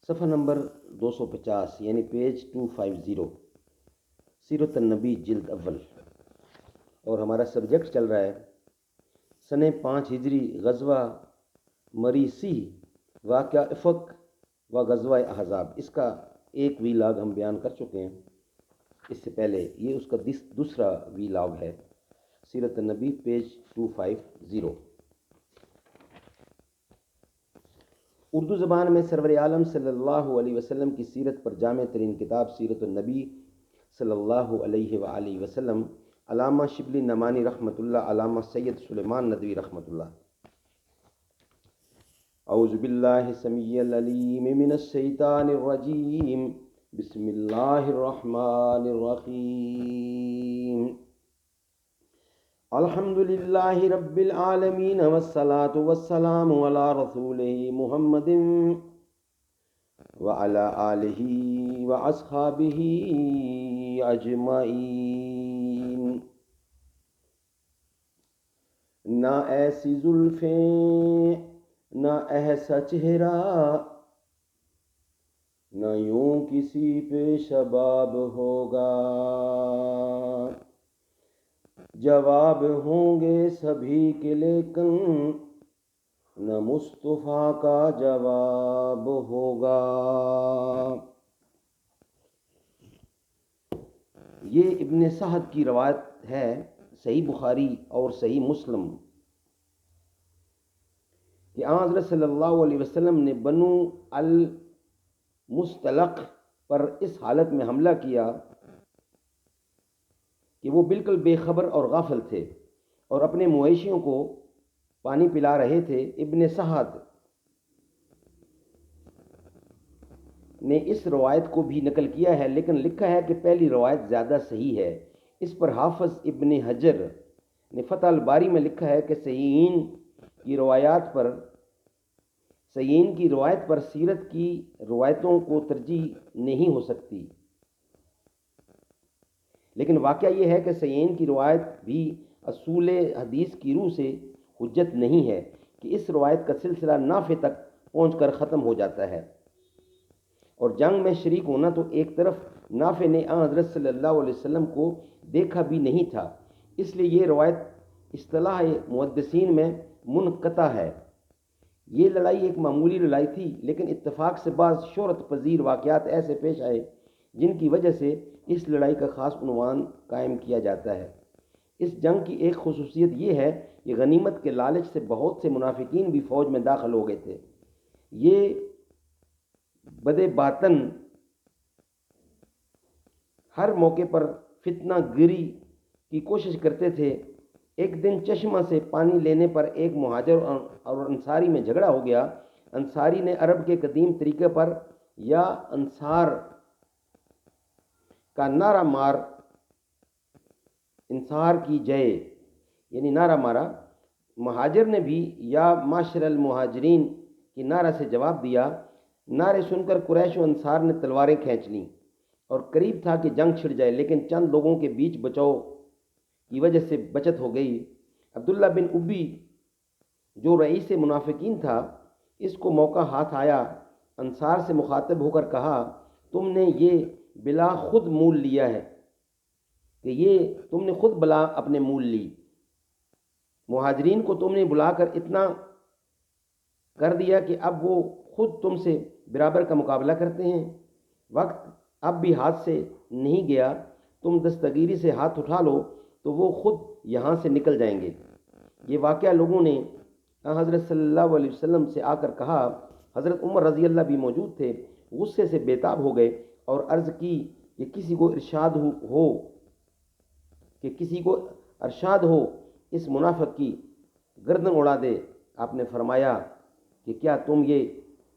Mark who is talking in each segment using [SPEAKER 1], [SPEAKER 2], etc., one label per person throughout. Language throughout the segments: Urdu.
[SPEAKER 1] صفحہ نمبر 250 یعنی پیج 250، سیرت النبی جلد اول، اور ہمارا سبجیکٹ چل رہا ہے سن 5 ہجری غزوہ مریسی، واقعہ افق و غزوہ احزاب۔ اس کا ایک وی لاگ ہم بیان کر چکے ہیں اس سے پہلے، یہ اس کا دوسرا وی لاگ ہے، سیرت النبی پیج 250۔ اردو زبان میں سرور عالم صلی اللہ علیہ وسلم کی سیرت پر جامع ترین کتاب سیرت النبی صلی اللہ علیہ وآلہ وسلم، علامہ شبلی نعمانی رحمۃ اللہ، علامہ سید سلیمان ندوی رحمۃ اللہ۔ اعوذ باللہ السمیع العلیم من الشیطان الرجیم، بسم اللہ الرحمن الرحیم۔ الحمد للہ رب العالمین والصلاة والسلام علی رسولہ محمد وعلی آلہ واصحابہ اجمعین۔ نہ ایسی زلفیں نہ ایسا چہرہ، نہ یوں کسی پہ شباب ہوگا، جواب ہوں گے سبھی کے لیکن نہ مصطفیٰ کا جواب ہوگا۔ یہ ابن سعد کی روایت ہے، صحیح بخاری اور صحیح مسلم، کہ آن حضرت صلی اللہ علیہ وسلم نے بنو المستلق پر اس حالت میں حملہ کیا کہ وہ بالکل بے خبر اور غافل تھے اور اپنے مویشیوں کو پانی پلا رہے تھے۔ ابن سعد نے اس روایت کو بھی نقل کیا ہے، لیکن لکھا ہے کہ پہلی روایت زیادہ صحیح ہے۔ اس پر حافظ ابن حجر نے فتح الباری میں لکھا ہے کہ صحیحین کی روایت پر سیرت کی روایتوں کو ترجیح نہیں ہو سکتی، لیکن واقعہ یہ ہے کہ صحیحین کی روایت بھی اصول حدیث کی روح سے حجت نہیں ہے کہ اس روایت کا سلسلہ نافع تک پہنچ کر ختم ہو جاتا ہے، اور جنگ میں شریک ہونا تو ایک طرف، نافع نے آن حضرت صلی اللہ علیہ وسلم کو دیکھا بھی نہیں تھا، اس لیے یہ روایت اصطلاح محدثین میں منقطع ہے۔ یہ لڑائی ایک معمولی لڑائی تھی، لیکن اتفاق سے بعض شہرت پذیر واقعات ایسے پیش آئے جن کی وجہ سے اس لڑائی کا خاص عنوان قائم کیا جاتا ہے۔ اس جنگ کی ایک خصوصیت یہ ہے کہ غنیمت کے لالچ سے بہت سے منافقین بھی فوج میں داخل ہو گئے تھے۔ یہ بدِ باطن ہر موقع پر فتنہ گری کی کوشش کرتے تھے۔ ایک دن چشمہ سے پانی لینے پر ایک مہاجر اور انصاری میں جھگڑا ہو گیا۔ انصاری نے عرب کے قدیم طریقے پر یا انصار کا نعرہ مار، انصار کی جے یعنی نعرہ مارا۔ مہاجر نے بھی یا معاشر المہاجرین کی نعرہ سے جواب دیا۔ نعرے سن کر قریش و انصار نے تلواریں کھینچ لیں اور قریب تھا کہ جنگ چھڑ جائے، لیکن چند لوگوں کے بیچ بچاؤ کی وجہ سے بچت ہو گئی۔ عبداللہ بن ابی جو رئیس منافقین تھا، اس کو موقع ہاتھ آیا، انصار سے مخاطب ہو کر کہا، تم نے یہ بلا خود مول لیا ہے، کہ یہ تم نے خود بلا اپنے مول لی، مہاجرین کو تم نے بلا کر اتنا کر دیا کہ اب وہ خود تم سے برابر کا مقابلہ کرتے ہیں۔ وقت اب بھی ہاتھ سے نہیں گیا، تم دستگیری سے ہاتھ اٹھا لو تو وہ خود یہاں سے نکل جائیں گے۔ یہ واقعہ لوگوں نے حضرت صلی اللہ علیہ وسلم سے آ کر کہا۔ حضرت عمر رضی اللہ بھی موجود تھے، غصے سے بے تاب ہو گئے اور عرض کی کہ کسی کو ارشاد ہو اس منافق کی گردن اڑا دے۔ آپ نے فرمایا کہ کیا تم یہ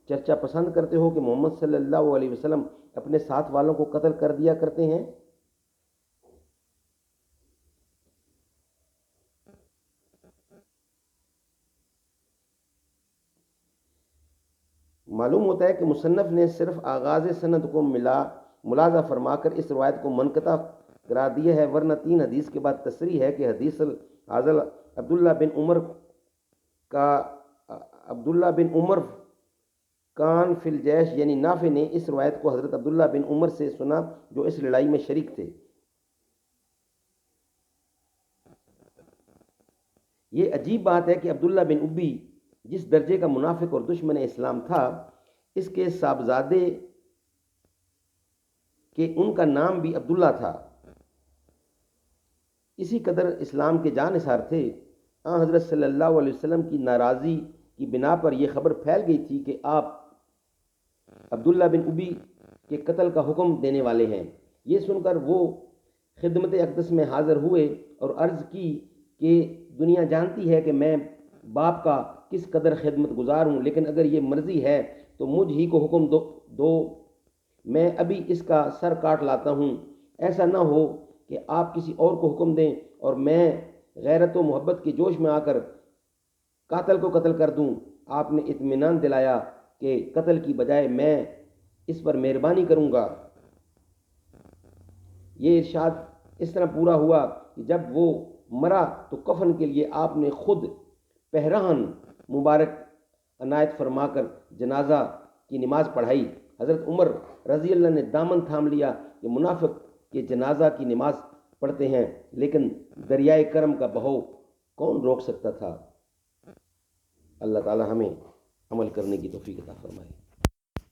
[SPEAKER 1] چرچا پسند کرتے ہو کہ محمد صلی اللہ علیہ وسلم اپنے ساتھ والوں کو قتل کر دیا کرتے ہیں؟ معلوم ہوتا ہے کہ مصنف نے صرف آغاز سند کو ملاحظہ فرما کر اس روایت کو منقطع قرار دیا ہے، ورنہ 3 حدیث کے بعد تصریح ہے کہ حدیث حاضل عبداللہ بن عمر کان فی الجیش یعنی نافع نے اس روایت کو حضرت عبداللہ بن عمر سے سنا جو اس لڑائی میں شریک تھے۔ یہ عجیب بات ہے کہ عبداللہ بن ابی جس درجے کا منافق اور دشمن اسلام تھا، اس کے صاحبزادے کہ ان کا نام بھی عبداللہ تھا، اسی قدر اسلام کے جانثار تھے۔ حضرت صلی اللہ علیہ وسلم کی ناراضی کی بنا پر یہ خبر پھیل گئی تھی کہ آپ عبداللہ بن ابی کے قتل کا حکم دینے والے ہیں۔ یہ سن کر وہ خدمت اقدس میں حاضر ہوئے اور عرض کی کہ دنیا جانتی ہے کہ میں باپ کا کس قدر خدمت گزار ہوں، لیکن اگر یہ مرضی ہے تو مجھ ہی کو حکم دو میں ابھی اس کا سر کاٹ لاتا ہوں۔ ایسا نہ ہو کہ آپ کسی اور کو حکم دیں اور میں غیرت و محبت کے جوش میں آ کر قاتل کو قتل کر دوں۔ آپ نے اطمینان دلایا کہ قتل کی بجائے میں اس پر مہربانی کروں گا۔ یہ ارشاد اس طرح پورا ہوا کہ جب وہ مرا تو کفن کے لیے آپ نے خود پہراہن مبارک عنایت فرما کر جنازہ کی نماز پڑھائی۔ حضرت عمر رضی اللہ نے دامن تھام لیا کہ منافق کے جنازہ کی نماز پڑھتے ہیں، لیکن دریائے کرم کا بہاؤ کون روک سکتا تھا؟ اللہ تعالی ہمیں عمل کرنے کی توفیق عطا فرمائے۔